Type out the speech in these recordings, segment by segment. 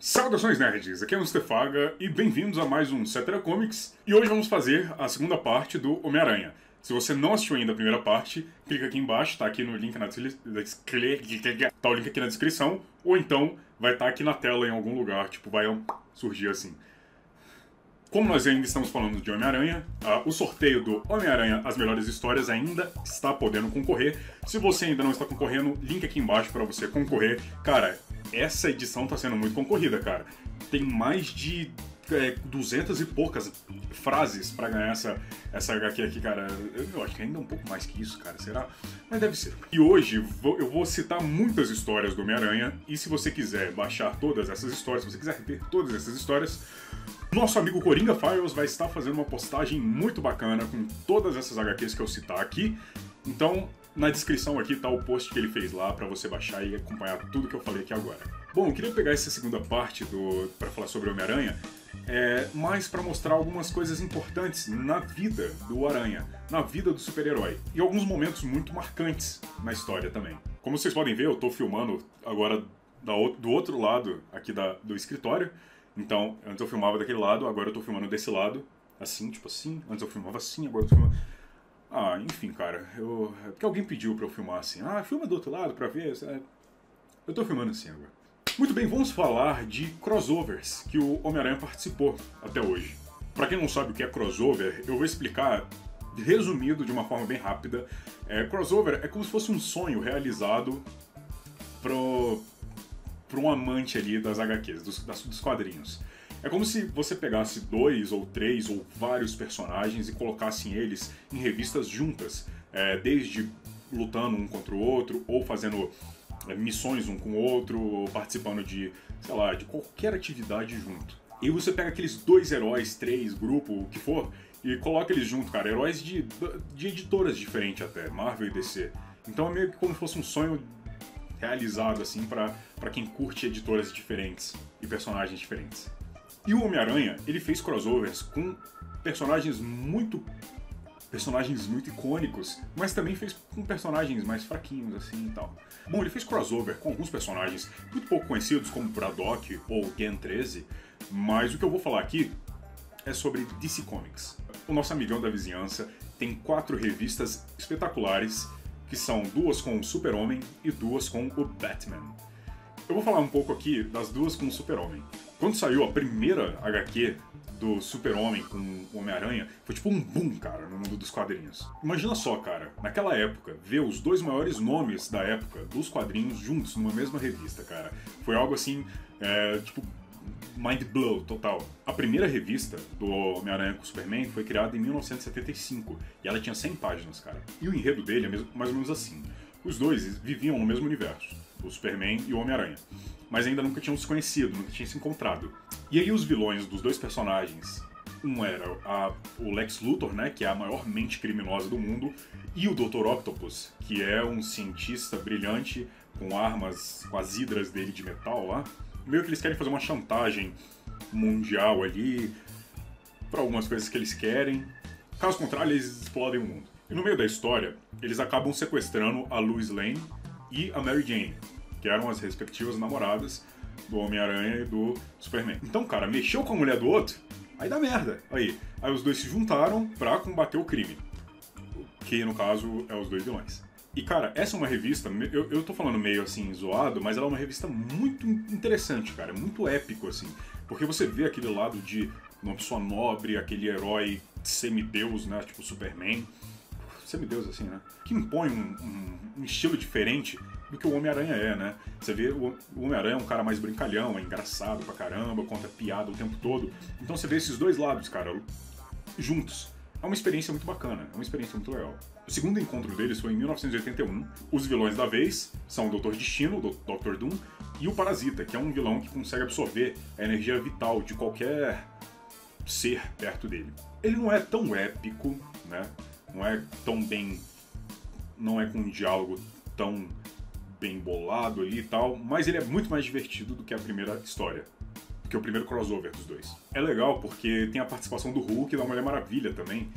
Saudações nerds, aqui é o Stefaga e bem-vindos a mais um Cetera Comics. E hoje vamos fazer a segunda parte do Homem-Aranha. Se você não assistiu ainda a primeira parte, clica aqui embaixo, tá aqui no link tá o link aqui na descrição, ou então vai estar aqui na tela em algum lugar, tipo, vai surgir assim. Como nós ainda estamos falando de Homem-Aranha, o sorteio do Homem-Aranha As Melhores Histórias ainda está podendo concorrer. Se você ainda não está concorrendo, link aqui embaixo para você concorrer. Cara, essa edição está sendo muito concorrida, cara. Tem mais de 200 e poucas frases para ganhar essa HQ aqui, cara. Eu acho que ainda é um pouco mais que isso, cara. Será? Mas deve ser. E hoje eu vou citar muitas histórias do Homem-Aranha. E se você quiser baixar todas essas histórias, se você quiser rever todas essas histórias, nosso amigo Coringa Files vai estar fazendo uma postagem muito bacana com todas essas HQs que eu citar aqui. Então, na descrição aqui tá o post que ele fez lá para você baixar e acompanhar tudo que eu falei aqui agora. Bom, eu queria pegar essa segunda parte para falar sobre o Homem-Aranha, mais para mostrar algumas coisas importantes na vida do Aranha, na vida do super-herói, e alguns momentos muito marcantes na história também. Como vocês podem ver, eu tô filmando agora do outro lado aqui do escritório. Então, antes eu filmava daquele lado, agora eu tô filmando desse lado, assim, tipo assim. Antes eu filmava assim, agora eu tô filmando... enfim, cara, porque alguém pediu pra eu filmar assim. Filma do outro lado pra ver. Eu tô filmando assim agora. Muito bem, vamos falar de crossovers que o Homem-Aranha participou até hoje. Pra quem não sabe o que é crossover, eu vou explicar resumido de uma forma bem rápida. Crossover é como se fosse um sonho realizado pro um amante ali das HQs, dos quadrinhos. É como se você pegasse 2 ou 3 ou vários personagens e colocassem eles em revistas juntas, desde lutando um contra o outro, ou fazendo missões um com o outro, ou participando de, sei lá, de qualquer atividade junto. E você pega aqueles 2 heróis, 3, grupo, o que for, e coloca eles junto, cara. Heróis de editoras diferentes até, Marvel e DC. Então é meio que como se fosse um sonho realizado assim pra quem curte editoras diferentes e personagens diferentes. E o Homem-Aranha, ele fez crossovers com personagens muito icônicos, mas também fez com personagens mais fraquinhos assim e tal. Bom, ele fez crossover com alguns personagens muito pouco conhecidos, como Braddock ou Gen 13, mas o que eu vou falar aqui é sobre DC Comics. O nosso amigão da vizinhança tem 4 revistas espetaculares, que são 2 com o Super-Homem e 2 com o Batman. Eu vou falar um pouco aqui das 2 com o Super-Homem. Quando saiu a primeira HQ do Super-Homem com o Homem-Aranha, foi tipo um boom, cara, no mundo dos quadrinhos. Imagina só, cara, naquela época, ver os 2 maiores nomes da época dos quadrinhos juntos numa mesma revista, cara. Foi algo assim, tipo... mind blow total. A primeira revista do Homem-Aranha com o Superman foi criada em 1975 e ela tinha 100 páginas, cara. E o enredo dele é mais ou menos assim. Os dois viviam no mesmo universo, o Superman e o Homem-Aranha, mas ainda nunca tinham se conhecido, nunca tinham se encontrado. E aí os vilões dos 2 personagens, um era o Lex Luthor, né, que é a maior mente criminosa do mundo, e o Dr. Octopus, que é um cientista brilhante com armas, com as hidras dele de metal lá. Meio que eles querem fazer uma chantagem mundial ali para algumas coisas que eles querem. Caso contrário, eles explodem o mundo. E no meio da história, eles acabam sequestrando a Lois Lane e a Mary Jane, que eram as respectivas namoradas do Homem-Aranha e do Superman. Então, cara, mexeu com a mulher do outro, aí dá merda. Aí os 2 se juntaram pra combater o crime, que no caso é os 2 vilões. E cara, essa é uma revista, eu tô falando meio assim zoado, mas ela é uma revista muito interessante, cara, muito épico assim, porque você vê aquele lado de uma pessoa nobre, aquele herói semideus, né, tipo Superman, semideus assim, né, que impõe um estilo diferente do que o Homem-Aranha né. Você vê o Homem-Aranha é um cara mais brincalhão, é engraçado pra caramba, conta piada o tempo todo, então você vê esses 2 lados, cara, juntos. É uma experiência muito bacana, é uma experiência muito legal. O segundo encontro deles foi em 1981. Os vilões da vez são o Dr. Destino, o Dr. Doom, e o Parasita, que é um vilão que consegue absorver a energia vital de qualquer ser perto dele. Ele não é tão épico, né? Não é com um diálogo tão bem bolado ali e tal, mas ele é muito mais divertido do que a primeira história, que é o primeiro crossover dos 2. É legal porque tem a participação do Hulk e da Mulher Maravilha também.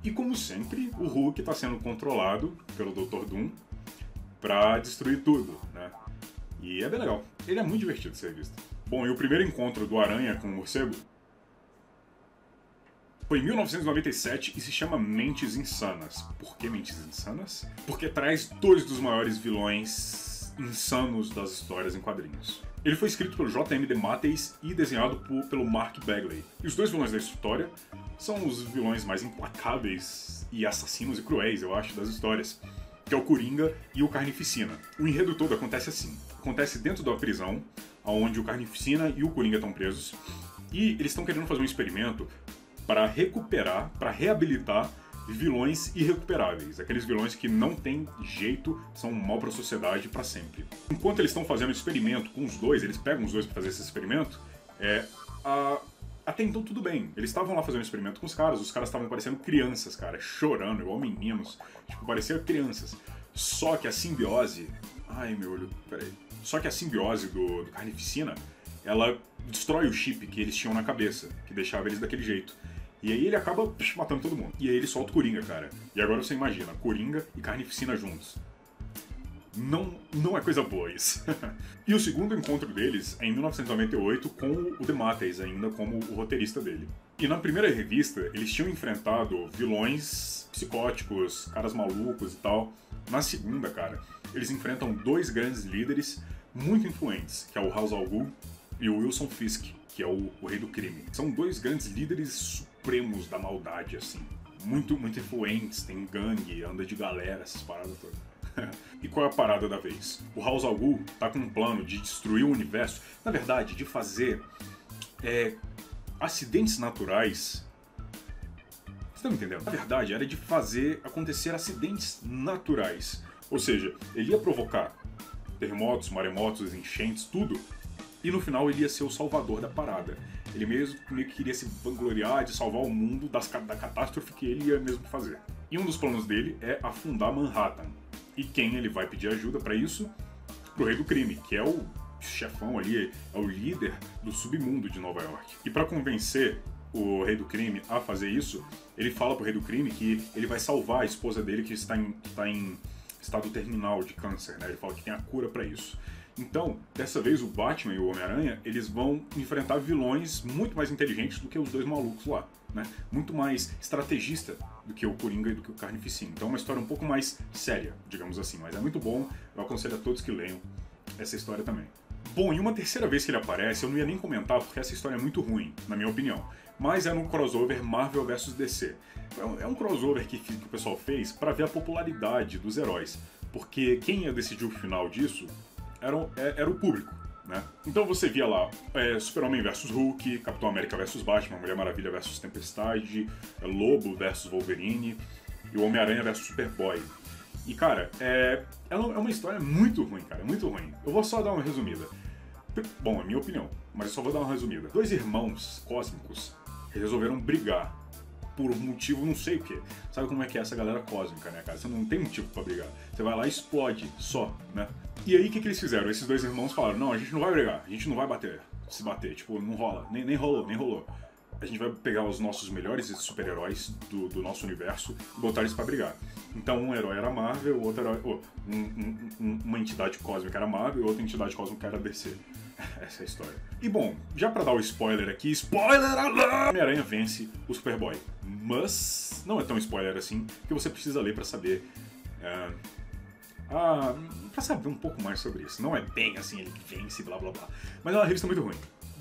E como sempre, o Hulk está sendo controlado pelo Dr. Doom pra destruir tudo, né? E é bem legal. Ele é muito divertido essa revista. Bom, e o primeiro encontro do Aranha com o morcego foi em 1997 e se chama Mentes Insanas. Por que Mentes Insanas? Porque traz dois dos maiores vilões insanos das histórias em quadrinhos. Ele foi escrito pelo J.M. DeMatteis e desenhado pelo Mark Bagley. E os dois vilões da história são os vilões mais implacáveis e assassinos e cruéis, eu acho, das histórias, que é o Coringa e o Carnificina. O enredo todo acontece assim. Acontece dentro da prisão, onde o Carnificina e o Coringa estão presos, e eles estão querendo fazer um experimento para recuperar, para reabilitar vilões irrecuperáveis, aqueles vilões que não tem jeito, são mal para a sociedade para sempre. Enquanto eles estão fazendo o experimento com os dois, eles pegam os dois para fazer esse experimento, até então tudo bem. Eles estavam lá fazendo um experimento com os caras estavam parecendo crianças, cara, chorando, igual meninos, tipo, parecia crianças. Só que a simbiose... Ai, meu olho, peraí. Só que a simbiose do Carnificina, ela destrói o chip que eles tinham na cabeça, que deixava eles daquele jeito. E aí ele acaba matando todo mundo. E aí ele solta o Coringa, cara. E agora você imagina, Coringa e Carnificina juntos. Não é coisa boa isso. E o segundo encontro deles é em 1998 com o DeMatteis, ainda como o roteirista dele. E na primeira revista, eles tinham enfrentado vilões psicóticos, caras malucos e tal. Na segunda, cara, eles enfrentam dois grandes líderes muito influentes, que é o Ra's al Ghul e o Wilson Fisk, que é o rei do crime. São dois grandes líderes supremos da maldade, assim. Muito influentes, tem gangue, anda de galera, essas paradas todas. E qual é a parada da vez? O Ra's al Ghul tá com um plano de destruir o universo, na verdade, de fazer acidentes naturais. Vocês estão entendendo? Na verdade, era de fazer acontecer acidentes naturais. Ou seja, ele ia provocar terremotos, maremotos, enchentes, tudo. E no final ele ia ser o salvador da parada. Ele meio que queria se vangloriar de salvar o mundo da catástrofe que ele ia mesmo fazer. E um dos planos dele é afundar Manhattan. E quem ele vai pedir ajuda para isso? Pro Rei do Crime, que é o chefão ali, é o líder do submundo de Nova York. E para convencer o Rei do Crime a fazer isso, ele fala pro Rei do Crime que ele vai salvar a esposa dele que está em estado terminal de câncer, né? Ele fala que tem a cura para isso. Então, dessa vez o Batman e o Homem-Aranha, eles vão enfrentar vilões muito mais inteligentes do que os dois malucos lá, né? Muito mais estrategista do que o Coringa e do que o Carnificina. Então é uma história um pouco mais séria, digamos assim, mas é muito bom, eu aconselho a todos que leiam essa história também. Bom, e uma terceira vez que ele aparece, eu não ia nem comentar porque essa história é muito ruim, na minha opinião. Mas é no crossover Marvel vs DC. É um crossover que o pessoal fez para ver a popularidade dos heróis. Porque quem ia decidir o final disso era o público, né? Então você via lá Super-Homem vs Hulk, Capitão América vs Batman, Mulher Maravilha vs Tempestade, Lobo vs Wolverine e o Homem-Aranha vs Superboy. E cara, é uma história muito ruim, cara, muito ruim. Eu vou só dar uma resumida. Bom, é minha opinião, mas eu só vou dar uma resumida. Dois irmãos cósmicos resolveram brigar por um motivo não sei o que. Sabe como é que é essa galera cósmica, né, cara? Você não tem motivo pra brigar. Você vai lá e explode só, né? E aí o que eles fizeram? Esses dois irmãos falaram, não, a gente não vai brigar, a gente não vai se bater, tipo, não rola, nem rolou. A gente vai pegar os nossos melhores super-heróis do nosso universo e botar eles pra brigar. Então um herói era Marvel, o outro herói... uma entidade cósmica era Marvel e outra entidade cósmica era DC. Essa é a história. E bom, já pra dar o spoiler aqui, spoiler alert! Homem-Aranha vence o Superboy. Mas não é tão spoiler assim, que você precisa ler pra saber... pra saber um pouco mais sobre isso. Não é bem assim, ele vence, blá blá blá. Mas é uma revista muito ruim.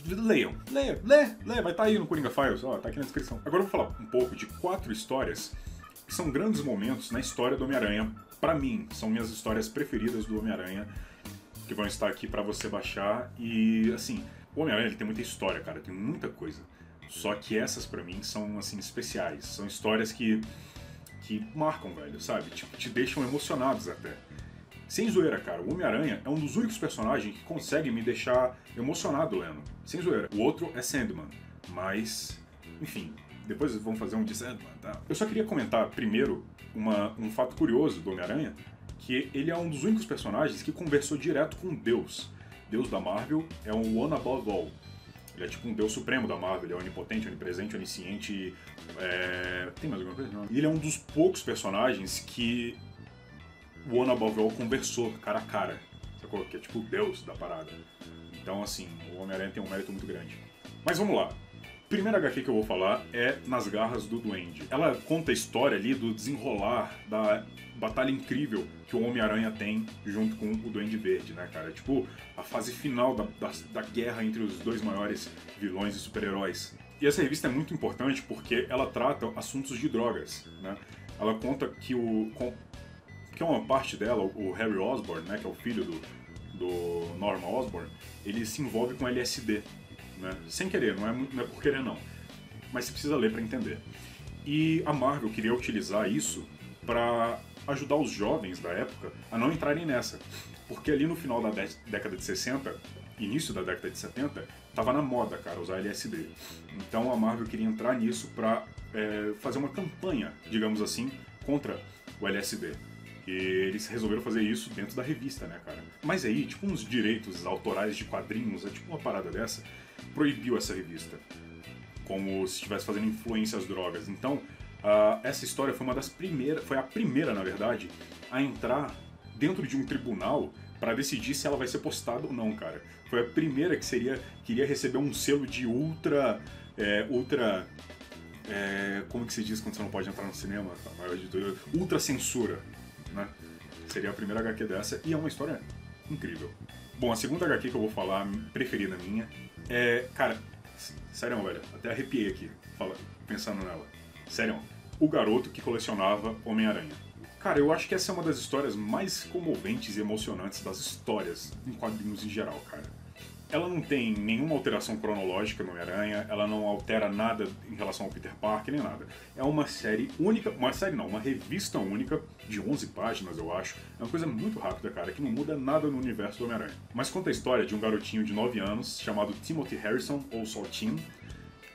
Leiam, leia, vai estar aí no Coringa Files, ó, tá aqui na descrição. Agora eu vou falar um pouco de 4 histórias que são grandes momentos na história do Homem-Aranha. Pra mim, são minhas histórias preferidas do Homem-Aranha, que vão estar aqui pra você baixar. E, assim, o Homem-Aranha ele tem muita história, cara, tem muita coisa. Só que essas pra mim são, assim, especiais. São histórias que marcam, velho, sabe? Tipo, te deixam emocionados até. Sem zoeira, cara, o Homem-Aranha é um dos únicos personagens que consegue me deixar emocionado lendo. Sem zoeira. O outro é Sandman, mas, enfim, depois vamos fazer um de Sandman, tá? Eu só queria comentar primeiro um fato curioso do Homem-Aranha, que ele é um dos únicos personagens que conversou direto com Deus. Deus da Marvel é um One Above All. Ele é tipo um Deus supremo da Marvel, ele é onipotente, onipresente, onisciente... Tem mais alguma coisa? Não. E ele é um dos poucos personagens que o One Above All conversou cara a cara, sacou? Que é tipo o Deus da parada. Então, assim, o Homem-Aranha tem um mérito muito grande. Mas vamos lá. Primeira HQ que eu vou falar é Nas Garras do Duende. Ela conta a história ali do desenrolar da batalha incrível que o Homem-Aranha tem junto com o Duende Verde, né, cara? Tipo, a fase final da guerra entre os dois maiores vilões e super-heróis. E essa revista é muito importante porque ela trata assuntos de drogas, né? Ela conta que que é uma parte dela, o Harry Osborn, né, que é o filho do Norman Osborn, ele se envolve com LSD. Né? Sem querer, não é por querer não. Mas você precisa ler para entender. E a Marvel queria utilizar isso para ajudar os jovens da época a não entrarem nessa. Porque ali no final da década de 60, início da década de 70, tava na moda, cara, usar LSD. Então a Marvel queria entrar nisso para fazer uma campanha, digamos assim, contra o LSD. E eles resolveram fazer isso dentro da revista, né, cara? Mas aí, tipo, uns direitos autorais de quadrinhos, tipo uma parada dessa, proibiu essa revista, como se estivesse fazendo influência às drogas. Então, essa história foi uma das primeiras, foi a primeira, na verdade, a entrar dentro de um tribunal para decidir se ela vai ser postada ou não, cara. Foi a primeira que queria receber um selo de como que se diz quando você não pode entrar no cinema? Ultra censura, né? Seria a primeira HQ dessa, e é uma história incrível. Bom, a segunda HQ que eu vou falar, preferida minha, cara, sério, velho, até arrepiei aqui, pensando nela. Sério, o garoto que colecionava Homem-Aranha. Cara, eu acho que essa é uma das histórias mais comoventes e emocionantes das histórias em quadrinhos em geral, cara. Ela não tem nenhuma alteração cronológica no Homem-Aranha, ela não altera nada em relação ao Peter Parker, nem nada. É uma série única, uma revista única, de 11 páginas, eu acho. É uma coisa muito rápida, cara, que não muda nada no universo do Homem-Aranha. Mas conta a história de um garotinho de 9 anos, chamado Timothy Harrison, ou só Tim,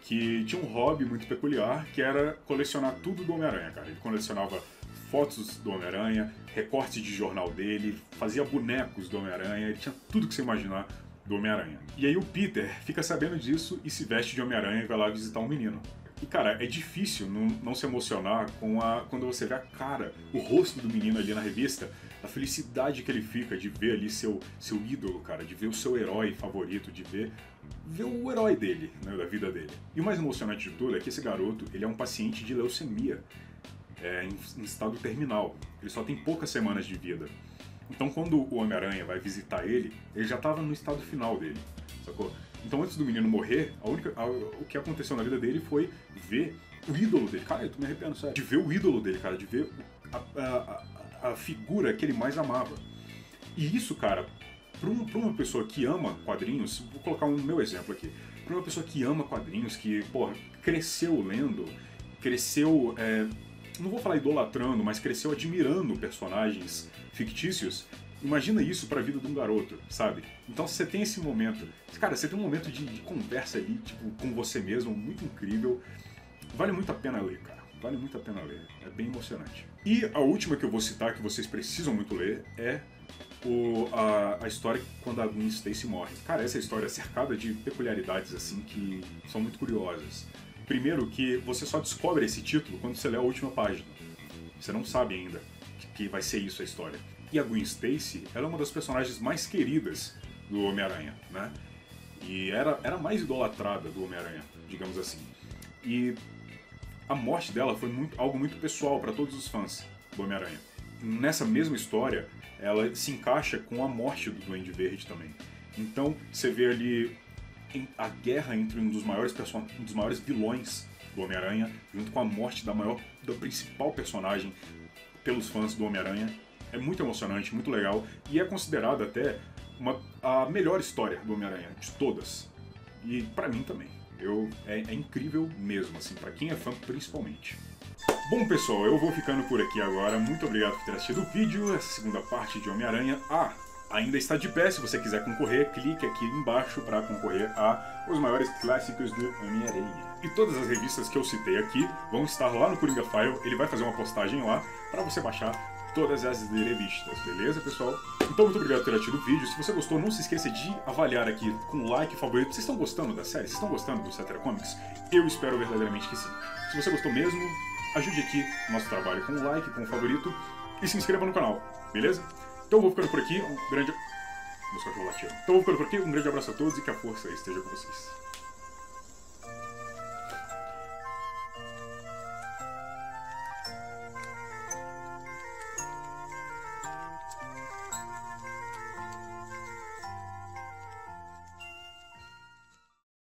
que tinha um hobby muito peculiar, que era colecionar tudo do Homem-Aranha, cara. Ele colecionava fotos do Homem-Aranha, recortes de jornal dele, fazia bonecos do Homem-Aranha, ele tinha tudo que você imaginar do Homem-Aranha. E aí o Peter fica sabendo disso e se veste de Homem-Aranha e vai lá visitar um menino. E cara, é difícil não se emocionar quando você vê a cara, o rosto do menino ali na revista, a felicidade que ele fica de ver ali seu ídolo, cara, de ver o seu herói favorito, de ver o herói dele, né, da vida dele. E o mais emocionante de tudo é que esse garoto, ele é um paciente de leucemia, em estado terminal. Ele só tem poucas semanas de vida. Então quando o Homem-Aranha vai visitar ele já estava no estado final dele, sacou? Então antes do menino morrer, o que aconteceu na vida dele foi ver o ídolo dele. Cara, eu tô me arrepiando, sério. De ver o ídolo dele, cara, de ver a figura que ele mais amava. E isso, cara, pra uma pessoa que ama quadrinhos, vou colocar um meu exemplo aqui. Pra uma pessoa que ama quadrinhos, que, porra, cresceu lendo, cresceu, não vou falar idolatrando, mas cresceu admirando personagens fictícios, imagina isso pra vida de um garoto, sabe? Então você tem esse momento, cara, você tem um momento de conversa ali, tipo, com você mesmo, muito incrível. Vale muito a pena ler, cara. Vale muito a pena ler. É bem emocionante. E a última que eu vou citar, que vocês precisam muito ler, é a história quando a Gwen Stacy morre. Cara, essa história é cercada de peculiaridades, assim, que são muito curiosas. Primeiro que você só descobre esse título quando você lê a última página. Você não sabe ainda que vai ser isso a história. E a Gwen Stacy, ela é uma das personagens mais queridas do Homem-Aranha, né? E era mais idolatrada do Homem-Aranha, digamos assim. E a morte dela foi algo muito pessoal para todos os fãs do Homem-Aranha. Nessa mesma história, ela se encaixa com a morte do Duende Verde também. Então, você vê ali a guerra entre um dos maiores vilões do Homem-Aranha, junto com a morte do principal personagem pelos fãs do Homem-Aranha. É muito emocionante, muito legal, e é considerada até a melhor história do Homem-Aranha, de todas. E pra mim também. É incrível mesmo, assim, pra quem é fã principalmente. Bom, pessoal, eu vou ficando por aqui agora. Muito obrigado por ter assistido o vídeo, essa segunda parte de Homem-Aranha. Ainda está de pé, se você quiser concorrer, clique aqui embaixo para concorrer a os maiores clássicos do Homem-Aranha. E todas as revistas que eu citei aqui vão estar lá no Coringa File, ele vai fazer uma postagem lá para você baixar todas as revistas, beleza, pessoal? Então, muito obrigado por ter assistido o vídeo. Se você gostou, não se esqueça de avaliar aqui com like, favorito. Vocês estão gostando da série? Vocês estão gostando do Cetera Comics? Eu espero verdadeiramente que sim. Se você gostou mesmo, ajude aqui o nosso trabalho com like, com favorito e se inscreva no canal, beleza? Então eu vou ficando por aqui, um grande... meus cachorros latiram. Então eu vou ficando por aqui, um grande abraço a todos e que a força esteja com vocês.